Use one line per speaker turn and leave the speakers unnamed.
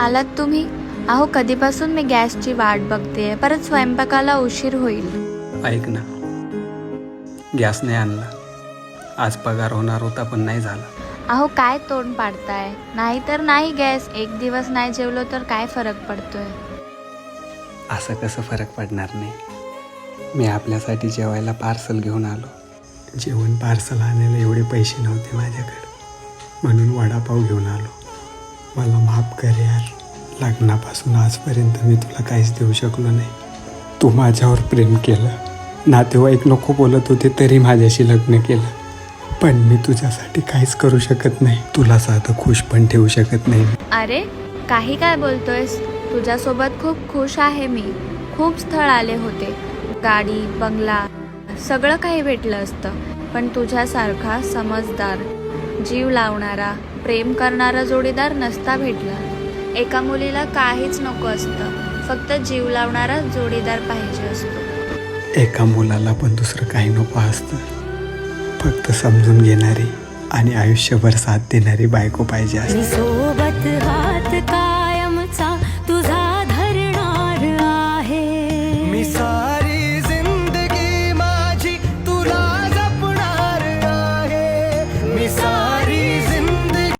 आलात तुम्ही? अहो कधीपासून मी गॅसची वाट बघते, परत स्वयंपाकाला उशीर होईल.
ऐक ना, गॅस नाही आणला. आज पगार होणार होता पण नाही झाला.
अहो काय तोंड पाडताय? नाही तर नाही गॅस. एक दिवस नाही जेवलो तर काय फरक पडतोय?
असं कसं फरक पडणार नाही. मी आपल्यासाठी जेवायला पार्सल घेऊन आलो. जेवण पार्सल आणायला एवढे पैसे नव्हते माझ्याकडे, म्हणून वडापाव घेऊन आलो. मला माफ कर यार, लग्नापासून आजपर्यंत मी तुला काहीच देऊ शकलो नाही. तू माझ्यावर प्रेम केलं, नातेवाईक नको बोलत होते तरी माझ्याशी लग्न केलं. पण मी तुझ्यासाठी काहीच करू शकत नाही. तुला साधं खुश पण ठेवू शकत नाही.
अरे काही काय बोलतोयस? तुझ्यासोबत खूप खुश आहे मी. खूप स्थळ आले होते, गाडी, बंगला, सगळं काही भेटलं असतं, पण तुझ्यासारखा समजदार, जीव लावणारा, प्रेम करणारा जोडीदार नसता भेटला. एका मुलीला काहीच नको असतं, फक्त जीव लावणारा जोडीदार पाहिजे असतो.
एका मुलाला पण दुसरं काही नको असतं, फक्त समजून घेणारी आणि आयुष्यभर साथ देणारी बायको पाहिजे असते.